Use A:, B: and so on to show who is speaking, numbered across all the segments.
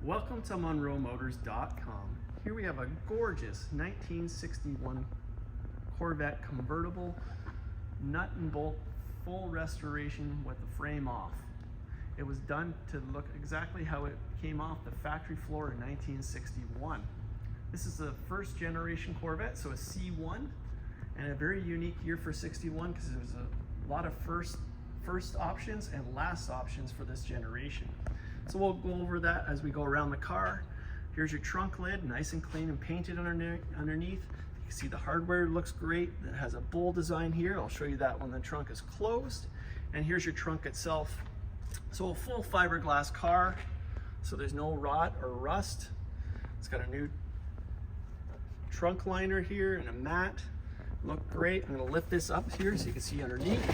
A: Welcome to MonroeMotors.com. Here we have a gorgeous 1961 Corvette Convertible, nut and bolt, full restoration with the frame off. It was done to look exactly how it came off the factory floor in 1961. This is the first generation Corvette, so a C1, and a very unique year for 61 because there's a lot of first options and last options for this generation. So we'll go over that as we go around the car. Here's your trunk lid, nice and clean and painted underneath. You can see the hardware looks great. It has a bull design here. I'll show you that when the trunk is closed. And here's your trunk itself. So a full fiberglass car, so there's no rot or rust. It's got a new trunk liner here and a mat. Look great. I'm gonna lift this up here so you can see underneath.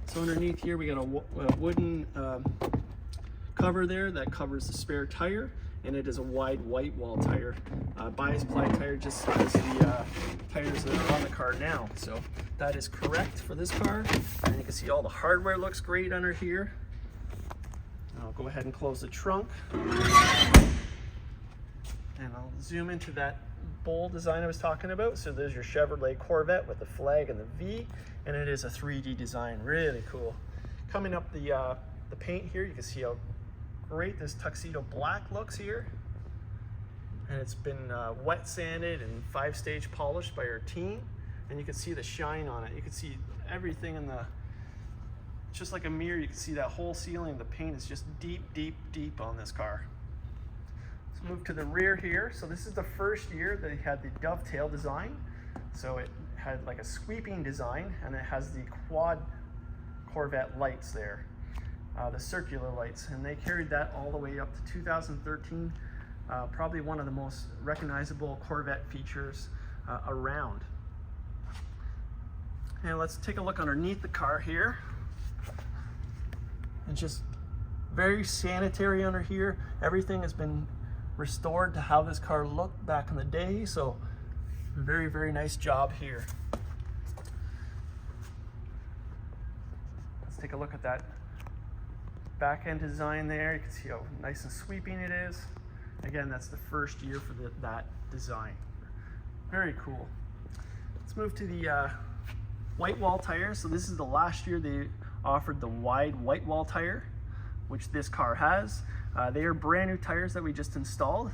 A: So underneath here we got a wooden cover there that covers the spare tire, and it is a wide white wall tire, bias ply tire, just as the tires that are on the car now. So that is correct for this car, and you can see all the hardware looks great under here. I'll go ahead and close the trunk, and I'll zoom into that bowl design I was talking about. So there's your Chevrolet Corvette with the flag and the V, and it is a 3D design, really cool. Coming up the paint here, you can see how great this Tuxedo Black looks here, and it's been wet sanded and 5-stage polished by our team, and you can see the shine on it. You can see everything in the, just like a mirror, you can see that whole ceiling. The paint is just deep on this car. Let's move to the rear here. So this is the first year that it had the dovetail design, so it had like a sweeping design, and it has the quad Corvette lights there. The circular lights, and they carried that all the way up to 2013. Probably one of the most recognizable Corvette features around. And let's take a look underneath the car here. It's just very sanitary under here. Everything has been restored to how this car looked back in the day, so very nice job here. Let's take a look at that back end design there. You can see how nice and sweeping it is. Again, that's the first year for that design. Very cool. Let's move to the white wall tires. So this is the last year they offered the wide white wall tire, which this car has. They are brand new tires that we just installed.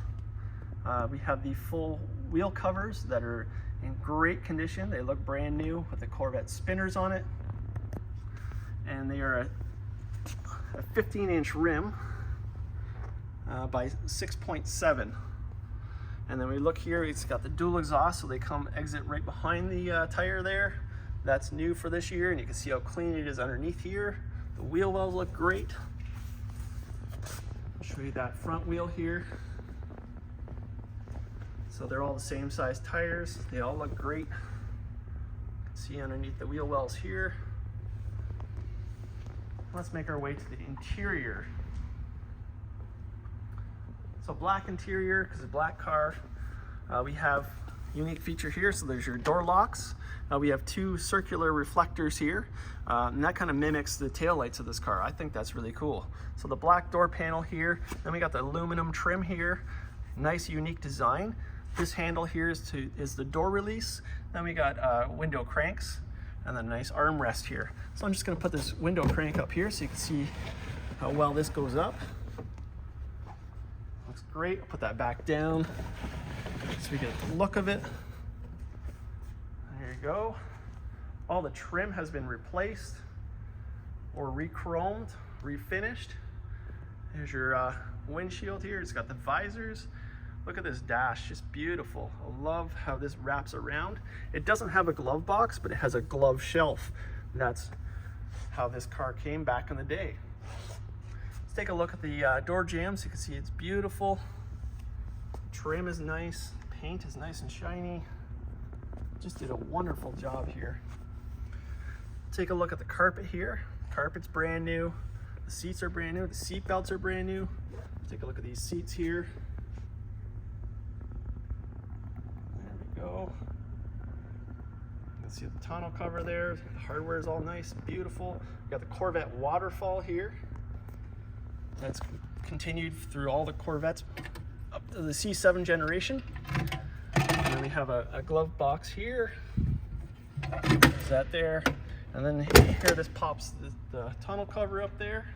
A: We have the full wheel covers that are in great condition. They look brand new with the Corvette spinners on it, and they are a 15-inch rim by 6.7. And then we look here, it's got the dual exhaust, so they come exit right behind the tire there. That's new for this year, and you can see how clean it is underneath here. The wheel wells look great. I'll show you that front wheel here. So they're all the same size tires. They all look great. You can see underneath the wheel wells here. Let's make our way to the interior. So black interior, because it's a black car. We have unique feature here. So there's your door locks. We have 2 circular reflectors here, and that kind of mimics the taillights of this car. I think that's really cool. So the black door panel here, then we got the aluminum trim here. Nice unique design. This handle here is the door release. Then we got window cranks, and then a nice armrest here. So I'm just gonna put this window crank up here so you can see how well this goes up. Looks great. I'll put that back down so we get the look of it. There you go. All the trim has been replaced or re-chromed, refinished. There's your windshield here. It's got the visors. Look at this dash, just beautiful. I love how this wraps around. It doesn't have a glove box, but it has a glove shelf. That's how this car came back in the day. Let's take a look at the door jambs. You can see it's beautiful. Trim is nice, paint is nice and shiny. Just did a wonderful job here. Take a look at the carpet here. Carpet's brand new. The seats are brand new. The seat belts are brand new. Take a look at these seats here. Go. You can see the tonneau cover there. The hardware is all nice, beautiful. We got the Corvette waterfall here. That's continued through all the Corvettes up to the C7 generation. And then we have a glove box here. There's that there. And then here this pops the tunnel cover up there.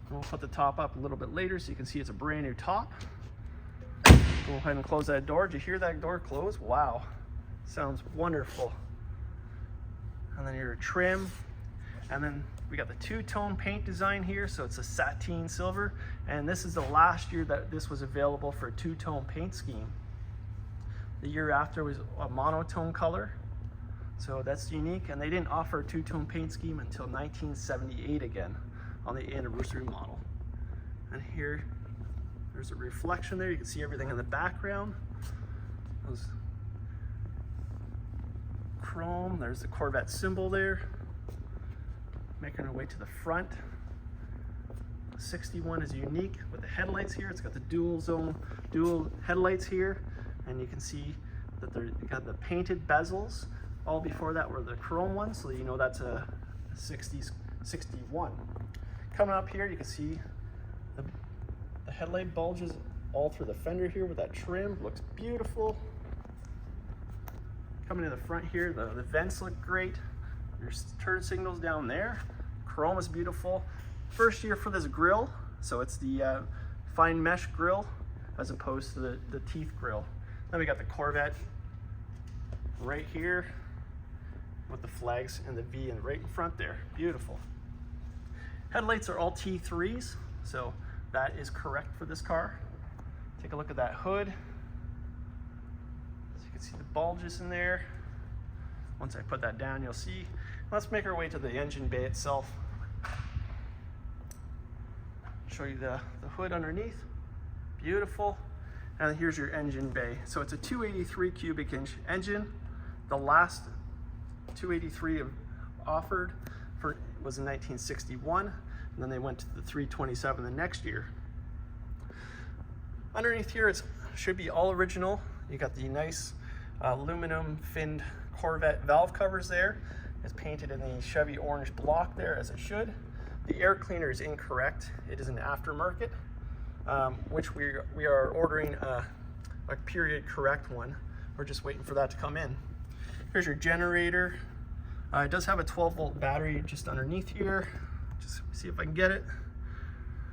A: And we'll put the top up a little bit later so you can see it's a brand new top. Go ahead and close that door. Did you hear that door close? Wow, sounds wonderful. And then your trim. And then we got the two-tone paint design here, so it's a sateen silver. And this is the last year that this was available for a two-tone paint scheme. The year after was a monotone color. So that's unique, and they didn't offer a two-tone paint scheme until 1978 again on the anniversary model. And here, there's a reflection there. You can see everything in the background. Those chrome, there's the Corvette symbol there. Making our way to the front. 61 is unique with the headlights here. It's got the dual headlights here, and you can see that they've got the painted bezels. All before that were the chrome ones, so you know that's a 61. Coming up here, you can see the headlight bulges all through the fender here with that trim. Looks beautiful. Coming to the front here, the vents look great. Your turn signals down there. Chrome is beautiful. First year for this grille, so it's the fine mesh grille as opposed to the teeth grille. Then we got the Corvette right here with the flags and the V and right in front there. Beautiful. Headlights are all T3s, so that is correct for this car. Take a look at that hood. So you can see the bulges in there. Once I put that down, you'll see. Let's make our way to the engine bay itself. Show you the hood underneath. Beautiful. And here's your engine bay. So it's a 283 cubic inch engine. The last 283 offered was in 1961, and then they went to the 327 the next year. Underneath here, it should be all original. You got the nice aluminum finned Corvette valve covers there. It's painted in the Chevy orange block there, as it should. The air cleaner is incorrect. It is an aftermarket, which we are ordering a period correct one. We're just waiting for that to come in. Here's your generator. It does have a 12-volt battery just underneath here. Just see if I can get it.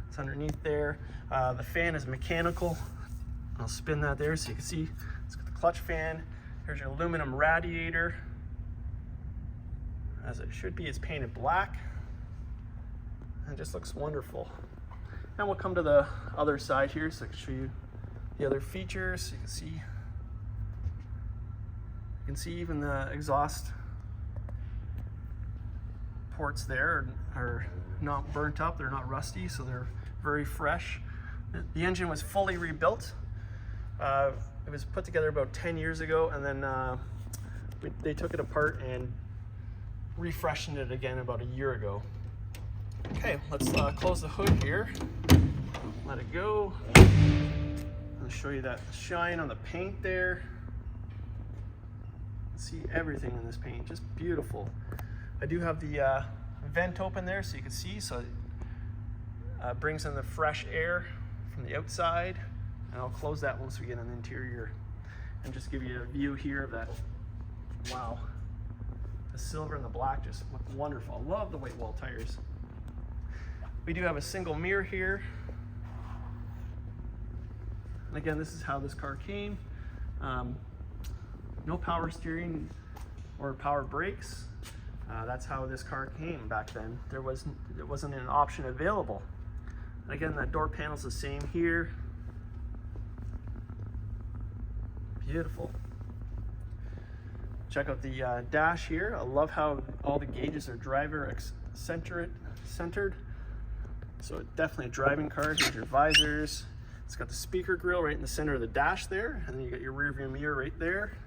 A: It's underneath there. The fan is mechanical. I'll spin that there so you can see. It's got the clutch fan. Here's your aluminum radiator. As it should be, it's painted black. And it just looks wonderful. And we'll come to the other side here so I can show you the other features. So you can see even the exhaust ports there are not burnt up, they're not rusty, so they're very fresh. The engine was fully rebuilt. It was put together about 10 years ago, and then they took it apart and refreshened it again about a year ago. Okay, let's close the hood here. Let it go. I'll show you that shine on the paint there. See everything in this paint, just beautiful. I do have the vent open there so you can see, so it brings in the fresh air from the outside. And I'll close that once we get on the interior and just give you a view here of that. Wow, the silver and the black just look wonderful. I love the white wall tires. We do have a single mirror here. And again, this is how this car came. No power steering or power brakes. That's how this car came back then. There wasn't an option available. And again, that door panel's the same here. Beautiful. Check out the dash here. I love how all the gauges are driver centered. So definitely a driving car. Here's your visors. It's got the speaker grill right in the center of the dash there, and then you got your rear view mirror right there.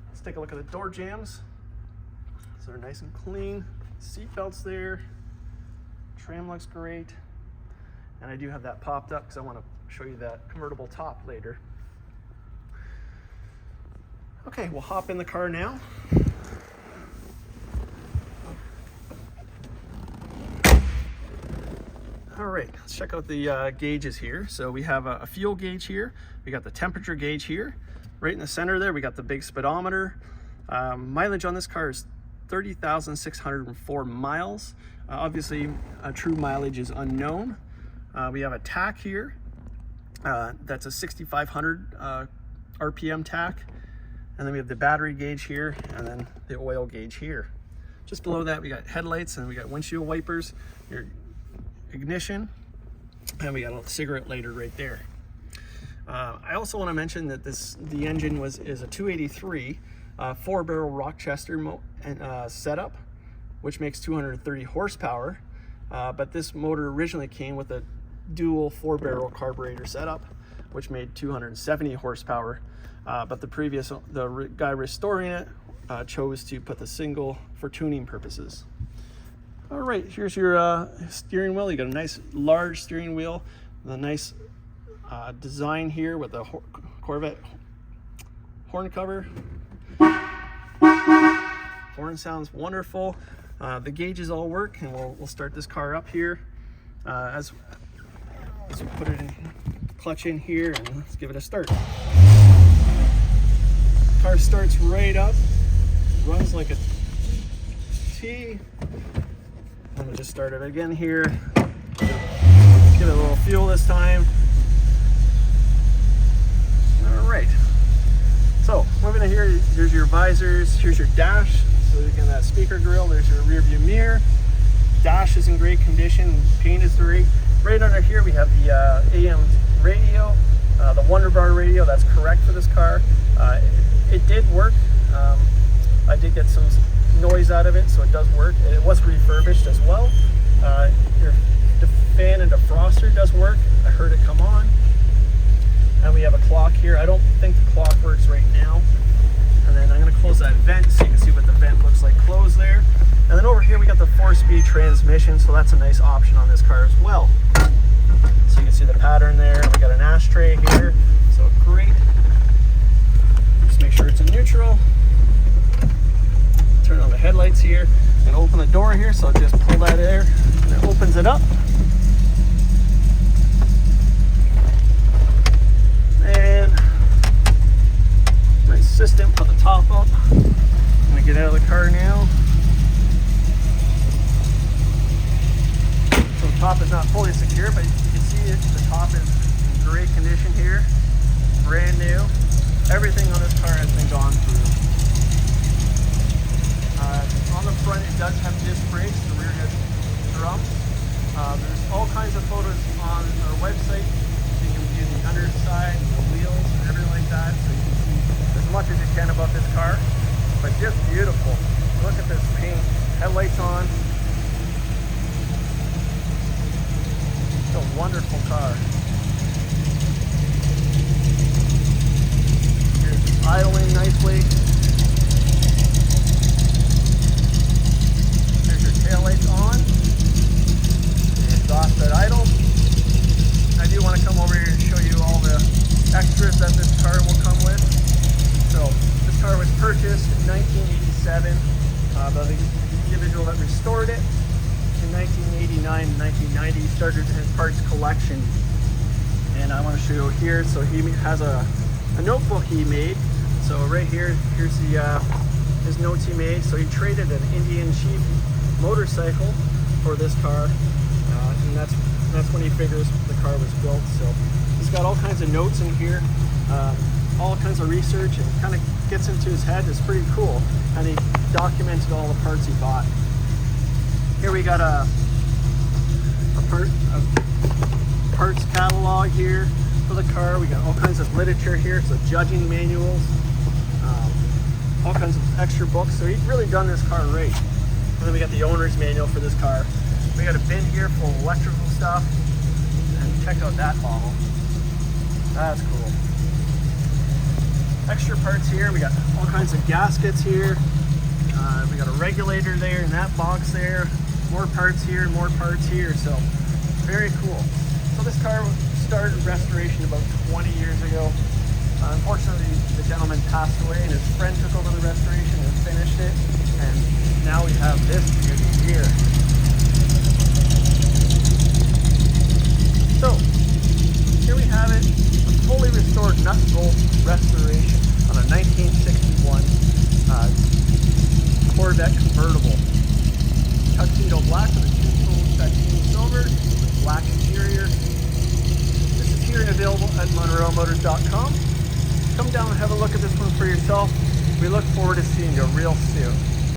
A: Let's take a look at the door jambs. So they're nice and clean. Seat belts there. Trim looks great. And I do have that popped up because I want to show you that convertible top later. Okay, we'll hop in the car now. All right, let's check out the gauges here. So we have a fuel gauge here. We got the temperature gauge here. Right in the center there, we got the big speedometer. Mileage on this car is 30,604 miles. Obviously, true mileage is unknown. We have a tach here. That's a 6,500 RPM tach. And then we have the battery gauge here, and then the oil gauge here. Just below that, we got headlights, and we got windshield wipers, your ignition, and we got a cigarette lighter right there. I also want to mention that the engine is a 283 4-barrel Rochester setup, which makes 230 horsepower. But this motor originally came with a dual 4-barrel carburetor setup, which made 270 horsepower. But the guy restoring it chose to put the single for tuning purposes. All right, here's your steering wheel. You got a nice large steering wheel, the nice design here with the Corvette horn cover. Horn sounds wonderful. The gauges all work, and we'll start this car up here. As we put it in, clutch in here, and let's give it a start. Car starts right up, runs like a T. I'm gonna just start it again here. Give it a little fuel this time. All right. So moving in here, here's your visors, here's your dash. So you can that speaker grill. There's your rear view mirror. Dash is in great condition. Paint is great. Right under here we have the AM radio, the Wonder Bar radio. That's correct for this car. It did work. I did get some noise out of it, so it does work. It was refurbished as well. Your fan and defroster does work. I heard it come on. And we have a clock here. I don't think the clock works right now. And then I'm going to close that vent so you can see what the vent looks like closed there. And then over here we got the 4-speed transmission, so that's a nice option on this car as well. So you can see the pattern there. We got an ashtray here, so great. Just make sure it's in neutral. Turn on the headlights here and open the door here, so just pull that there and it opens it up. And nice system, put the top up. I'm gonna get out of the car now. So the top is not fully secure, but you can see it. The top is in great condition here, brand new. Everything on this car has been gone through. On the front, it does have disc brakes. The rear has drums. There's all kinds of photos on our website. You can view the underside, the wheels, and everything like that. So you can see as much as you can about this car. But just beautiful. Look at this paint. Headlights on. It's a wonderful car. Here's idling nicely. Taillights on, and exhaust at idle. I do want to come over here and show you all the extras that this car will come with. So this car was purchased in 1987 by the individual that restored it. In 1989 and 1990 he started his parts collection, and I want to show you here. So he has a notebook he made. So right here, here's the his notes he made. So he traded an Indian Chief motorcycle for this car, and that's when he figures the car was built. So he's got all kinds of notes in here, all kinds of research, and kind of gets into his head. It's pretty cool, and he documented all the parts he bought. Here we got a parts catalog here for the car. We got all kinds of literature here, so judging manuals, all kinds of extra books. So he's really done this car right. And then we got the owner's manual for this car. We got a bin here full of electrical stuff. And check out that model. That's cool. Extra parts here. We got all kinds of gaskets here. We got a regulator there in that box there. More parts here, more parts here. So very cool. So this car started restoration about 20 years ago. Unfortunately, the gentleman passed away and his friend took over the restoration and finished it. And now we have this beauty here. color, with black interior. This is here and available at MonroeMotors.com. Come down and have a look at this one for yourself. We look forward to seeing you real soon.